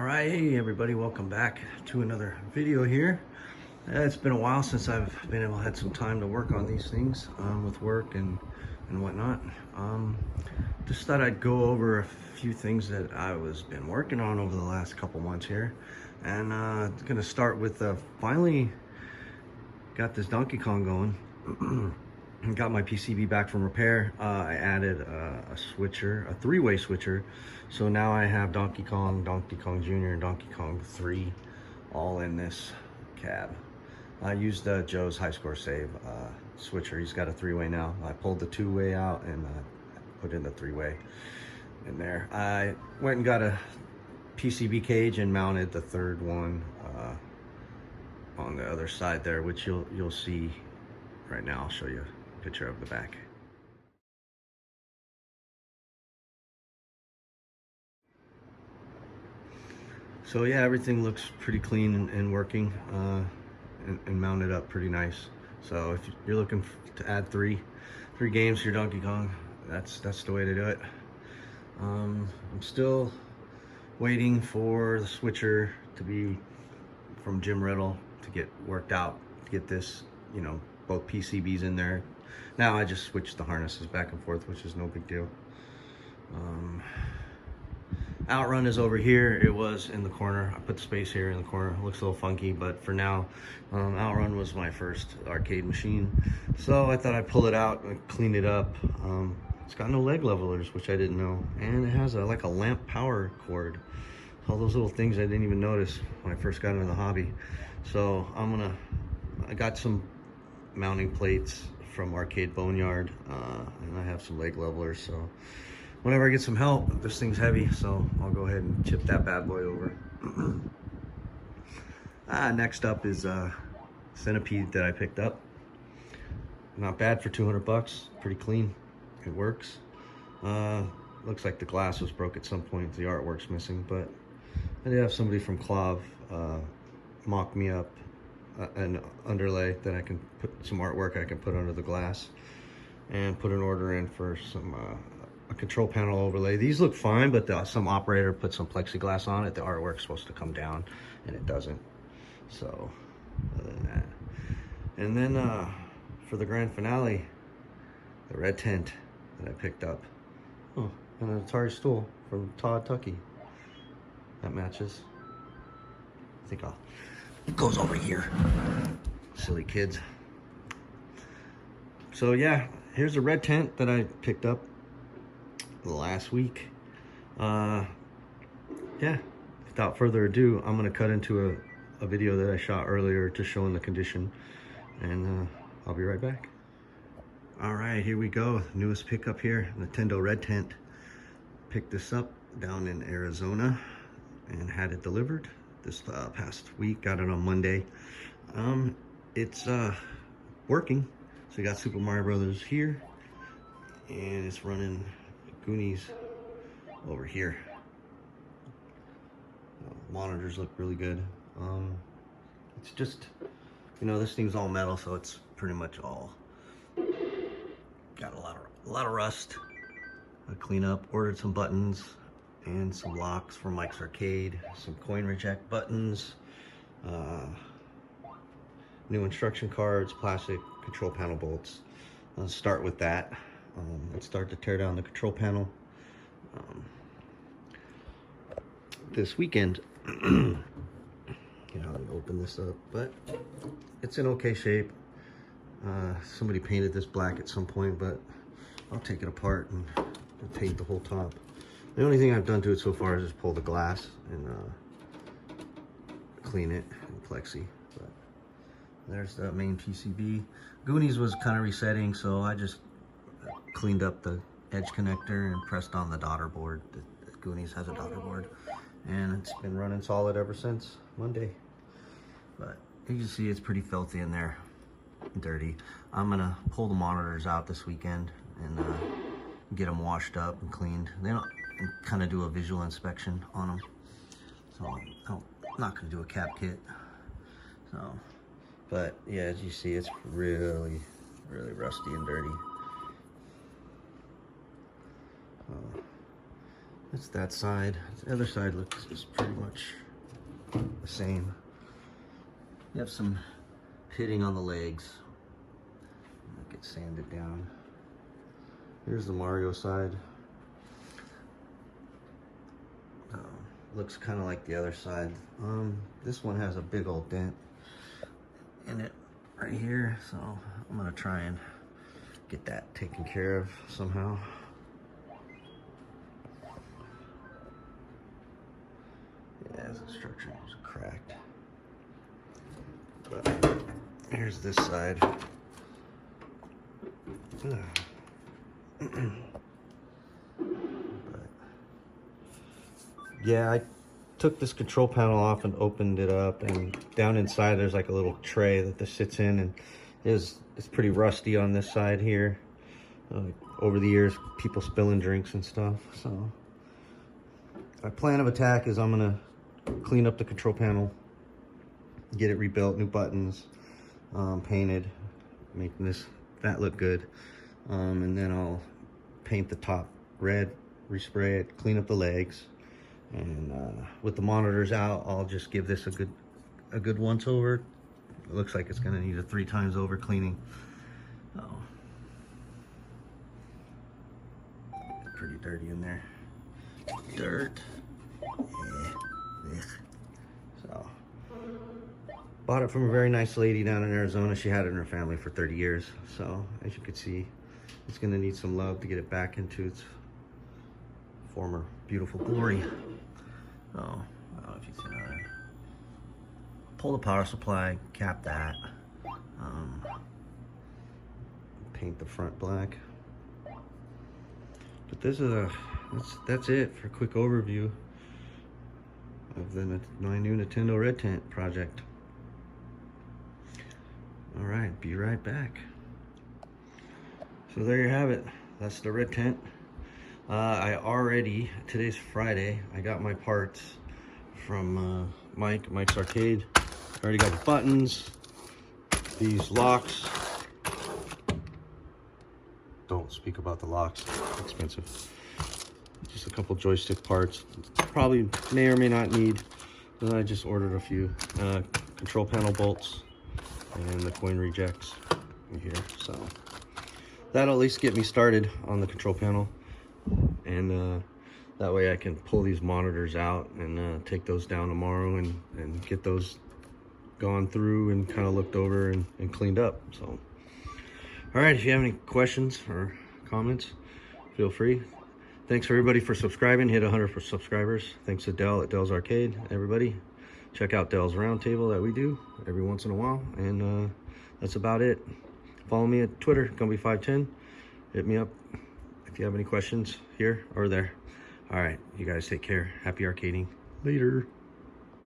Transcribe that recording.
right, hey everybody, welcome back to another video here. It's been a while since I've been able to had some time to work on these things with work and whatnot. Just thought I'd go over a few things that I was been working on over the last couple months here, and gonna start with finally got this Donkey Kong going. Got my PCB back from repair. I added a switcher, a three-way switcher, so now I have Donkey Kong, Donkey Kong Jr., and Donkey Kong 3 all in this cab. I used Joe's high score save switcher. He's got a three-way now. I pulled the two-way out and put in the three-way in there. I went and got a PCB cage and mounted the third one on the other side there, which you'll see right now. I'll show you a picture of the back. So yeah, everything looks pretty clean and working and mounted up pretty nice. So if you're looking to add three games to your Donkey Kong, that's the way to do it. I'm still waiting for the switcher to be from Jim Riddle to get worked out, to get this, you know, both PCBs in there. Now I just switched the harnesses back and forth, which is no big deal. OutRun is over here. It was in the corner. I put the space here in the corner. It looks a little funky, but for now, OutRun was my first arcade machine. So I thought I'd pull it out and clean it up. It's got no leg levelers, which I didn't know. And it has like a lamp power cord. All those little things I didn't even notice when I first got into the hobby. So I got some mounting plates from Arcade Boneyard, and I have some leg levelers. So whenever I get some help, this thing's heavy, so I'll go ahead and chip that bad boy over. Next up is Centipede that I picked up. Not bad for 200 bucks. Pretty clean. It works. Looks like the glass was broke at some point. The artwork's missing, but I did have somebody from Clav mock me up an underlay that I can put some artwork I can put under the glass, and put an order in for some a control panel overlay. These look fine, but some operator put some plexiglass on it. The artwork's supposed to come down and it doesn't. So other than that, and then for the grand finale, the red tent that I picked up. Oh, and an Atari stool from Todd Tucky. That matches. I think it goes over here. Silly kids. So yeah, here's a red tent that I picked up last week. Yeah, without further ado, I'm gonna cut into a video that I shot earlier just showing the condition, and I'll be right back. All right, here we go. Newest pickup here, Nintendo red tent. Picked this up down in Arizona and had it delivered this past week. Got it on Monday. It's working. So we got Super Mario Brothers here, and it's running Goonies over here. Monitors look really good. It's just, you know, this thing's all metal, so it's pretty much all got a lot of rust. I clean up. Ordered some buttons and some locks from Mike's Arcade, some coin reject buttons, new instruction cards, plastic control panel bolts. Let's start with that. Let's start to tear down the control panel. This weekend, you know, let me open this up, but it's in okay shape. Somebody painted this black at some point, but I'll take it apart and paint the whole top. The only thing I've done to it so far is just pull the glass and clean it in plexi. But there's the main PCB. Goonies was kind of resetting, so I just cleaned up the edge connector and pressed on the daughter board. The Goonies has a daughter board, and it's been running solid ever since Monday. But you can see it's pretty filthy in there, dirty. I'm gonna pull the monitors out this weekend and get them washed up and cleaned. They don't kind of do a visual inspection on them. So I'm not gonna do a cap kit. So, but yeah, as you see, it's really rusty and dirty. That's that side. The other side looks is pretty much the same. You have some pitting on the legs. Get sanded down. Here's the Mario side. Looks kind of like the other side. This one has a big old dent in it right here, so I'm gonna try and get that taken care of somehow. Yeah, the structure is cracked. But here's this side. But yeah, I took this control panel off and opened it up, and down inside there's like a little tray that this sits in, and it's pretty rusty on this side here. Over the years, people spilling drinks and stuff. So my plan of attack is I'm gonna clean up the control panel, get it rebuilt, new buttons, painted, making that look good. And then I'll paint the top red, respray it, clean up the legs, and with the monitors out, I'll just give this a good once over. It looks like it's gonna need a 3 times over cleaning. Oh, pretty dirty in there. Dirt. Yeah. So, bought it from a very nice lady down in Arizona. She had it in her family for 30 years. So, as you can see, it's gonna need some love to get it back into its former beautiful glory. Oh, I don't know if you see that. Pull the power supply, cap that. Paint the front black. But this is that's it for a quick overview of my new Nintendo Red Tent project. All right, be right back. So there you have it. That's the Red Tent. Today's Friday, I got my parts from Mike's Arcade. I already got the buttons, these locks. Don't speak about the locks, it's expensive. Just a couple joystick parts. Probably may or may not need. Then I just ordered a few control panel bolts and the coin rejects in here. So that'll at least get me started on the control panel, and that way I can pull these monitors out and take those down tomorrow and get those gone through and kind of looked over and cleaned up. So all right, if you have any questions or comments, feel free. Thanks everybody for subscribing. Hit 100 for subscribers. Thanks to Dell at Dell's Arcade. Everybody check out Dell's Roundtable that we do every once in a while, and that's about it. Follow me at Twitter, Gumby510. Hit me up if you have any questions here or there. All right, you guys take care. Happy arcading. Later.